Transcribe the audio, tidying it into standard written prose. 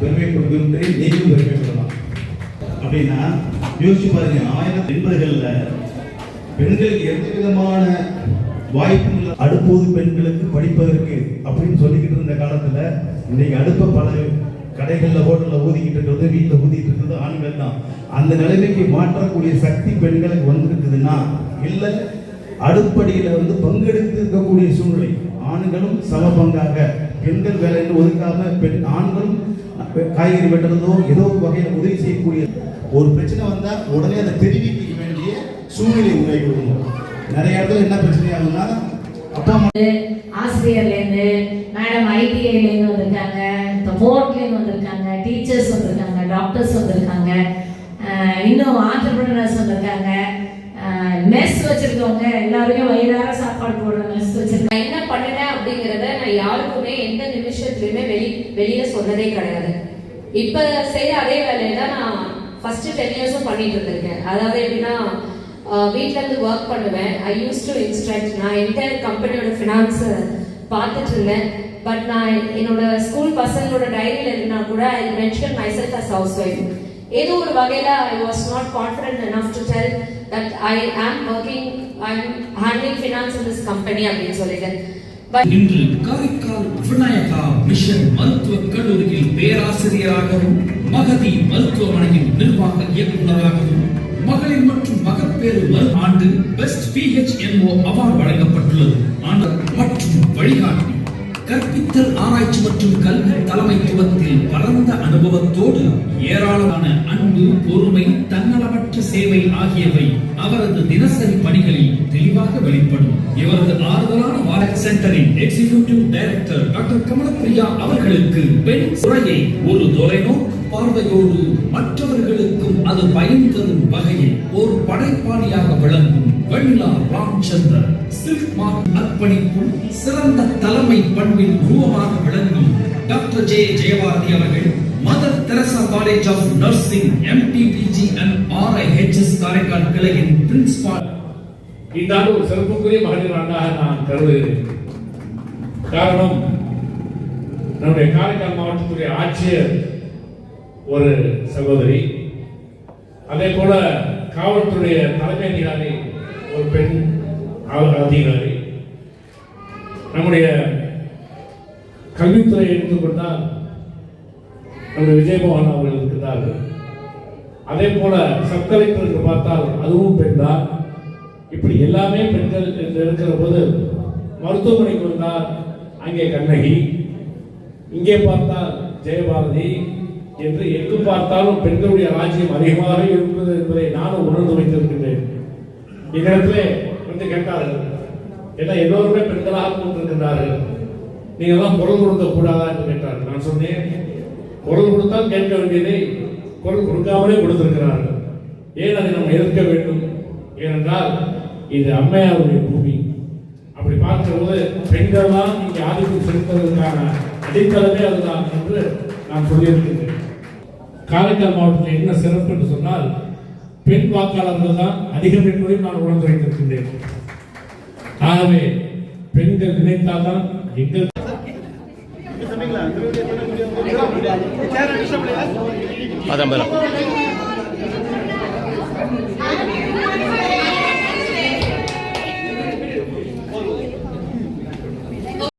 பெருமைப்படுகின்றேன், நீங்களும் பெருமைப்படலாம். அப்படின்னா யோசிச்சு பாருங்க, 1980களில் பெண்களுக்கு எந்த விதமான வாய்ப்புகள், அடுப்போது பெண்களுக்கு படிப்பதற்கு அப்படின்னு சொல்லிக்கிட்டு இருந்த காலத்துல இன்னைக்கு அடுப்ப பல கடைகளில் ஹோட்டலில் ஊதிக்கிட்டு இருக்கிறது, வீட்டில் ஊதிக்கிட்டு இருக்கிறது ஆண்கள் தான். அந்த நிலைமைக்கு மாற்றக்கூடிய சக்தி பெண்களுக்கு வந்திருக்குதுன்னா இல்லை, அடுப்படியில் பங்கெடுத்து இருக்கக்கூடிய சூழ்நிலை. ஆண்களும் சம பங்காக பெண்கள் வேலைன்னு ஒதுக்காம ஆண்களும் காய்கறி வெட்டுறதோ ஏதோ வகையில் உதவி செய்யக்கூடிய ஒரு பிரச்சனை வந்தால் உடனே அதை தெரிவிக்க வேண்டிய சூழ்நிலை உருவாக்கி விடணும். நிறைய இடத்துல என்ன பிரச்சனை ஆகுதுன்னா, அப்பா அம்மா ஆசிரியர்லேருந்து, மேடம் ஐடிஐலேருந்து வந்திருக்காங்க, போர்ட்லேருந்து வந்திருக்காங்க, டீச்சர்ஸ் வந்திருக்காங்க, டாக்டர்ஸ் வந்திருக்காங்க, இன்னும் ஆண்டர்பிரினர்ஸ் வந்திருக்காங்க, மெஸ் வச்சிருக்கவங்க, எல்லாருமே வயிறார சாப்பாடு போடுற மெஸ் வச்சிருக்காங்க. என்ன பண்ணினேன் அப்படிங்கிறத நான் யாருக்குமே எந்த நிமிஷத்துலையுமே வெளியில சொன்னதே கிடையாது. இப்ப செய்யற அதே வேலையை தான் நான் ஃபர்ஸ்ட் 10 இயர்ஸும் பண்ணிட்டு இருந்திருக்கேன். அதாவது எப்படின்னா, வீட்டில இருந்து ஒர்க் பண்ணுவேன். ஐ யூஸ் டு இன்ஸ்ட்ரக்ட். நான் என்டையர் கம்பெனியோட ஃபினான்ஸ் பார்த்துட்டு இருந்தேன். பட் நான் என்னோட ஸ்கூல் பசங்களோட டைரியில் இருந்தா கூட I mention myself as housewife. ஏதோ ஒரு வகையில் I was not confident enough to tell that I am working, I am handling finance in this company அப்படின்னு சொல்லிட்டு. இன்று காரைக்கால் விநாயகா மிஷன் மருத்துவக் கல்லூரியில் பேராசிரியராகவும், மகதி மருத்துவமனையின் நிர்வாக இயக்குநராகவும், மகளிர் மற்றும் மகப்பேறு ஆண்டு பெஸ்ட் PHMO அவார்டு வழங்கப்பட்டுள்ளது. மற்றும் வழிகாட்டி, கற்பித்தல் ஆராய்ச்சி மற்றும் கல்வி தலைமைத்துவத்தில் பரந்த அனுபவத்தோடு ஏராளமான அன்பு, பொறுமை, தன்னலமற்ற சேவை ஆகியவை அவரது தினசரி பணிகளில் தெளிவாக வெளிப்படும். இவரது ஆறுதலான வார சென்டரின் எக்ஸிகியூட்டிவ் டைரக்டர் டாக்டர் கமலப்பிரியா அவர்களுக்கு பெண் துறையை ஒரு தொலைநோக்கு பார்வையோடு மற்றவர்களுக்கும் அது பயன் தரும் வகையில் ஒரு படைப்பாளியாக விளங்கும் வெண்ணிலா ராம்சந்திரன், சில்க் மார்க் அர்ப்பணிப்பும் சிறந்த தலைமை பண்பின் உருவமாக விளங்கும் டாக்டர் ஜெயபாரதி அவர்கள், Mother Teresa college of nursing MTPG and RIHS Karaikal கிளையின் பிரின்சிபால். இந்த ஆண்டு ஒரு சிறப்புக்குரிய மகளிர் ஆண்டாக நான் கருதுகிறேன். காரணம், நம்முடைய காரைக்கால் மாவட்டத்துடைய ஆட்சியர் ஒரு சகோதரி, அதே போல காவல்துறைய தலைமை அதிகாரி ஒரு பெண் அதிகாரி, நம்முடைய கல்வித்துறை எடுத்துக்கொண்டால் நம்முடைய விஜயமோகன் அவர்கள் இருக்கிறார்கள். அதே போல சப் கலெக்டருக்கு பார்த்தால் அதுவும் பெண் தான். இப்படி எல்லாமே பெண்கள் என்று இருக்கிற போது, மருத்துவமனைக்கு வந்தால் அங்கே கண்ணகி, இங்கே பார்த்தால் ஜெயபாரதி என்று எங்கு பார்த்தாலும் பெண்களுடைய ராஜ்யம் அதிகமாக இருக்கிறது என்பதை நானும் உணர்ந்து வைத்திருக்கின்றேன். இந்நேரத்திலே வந்து கேட்டார்கள், ஏன்னா எல்லோருமே பெண்களாக கொண்டிருக்கின்றார்கள், நீங்க எல்லாம் குரல் கொடுக்க கூடாதா என்று கேட்டார்கள். நான் சொன்னேன், குரல் கொடுத்தால் கேட்க வேண்டியதை குரல் கொடுக்காமலே கொடுத்திருக்கிறார்கள். ஏன் அதை நாம் எதிர்க்க வேண்டும்? ஏனென்றால் இது அம்மையாருடைய பூமி. அப்படி பார்க்கிற போது பெண்கள் தான் இங்கே ஆதிக்கம் செலுத்துவதற்கான அடித்தளமே அதுதான் என்று நான் சொல்லியிருக்கின்றேன். காரைக்கால் மாவட்டத்தில் என்ன சிறப்பு என்று சொன்னால், பெண் வாக்காளர்கள் தான் அதிகம் என்பதையும் நான் உணர்ந்து வைத்திருக்கின்றேன். ஆகவே பெண்கள் நினைத்தால்தான் எங்கள் அதான்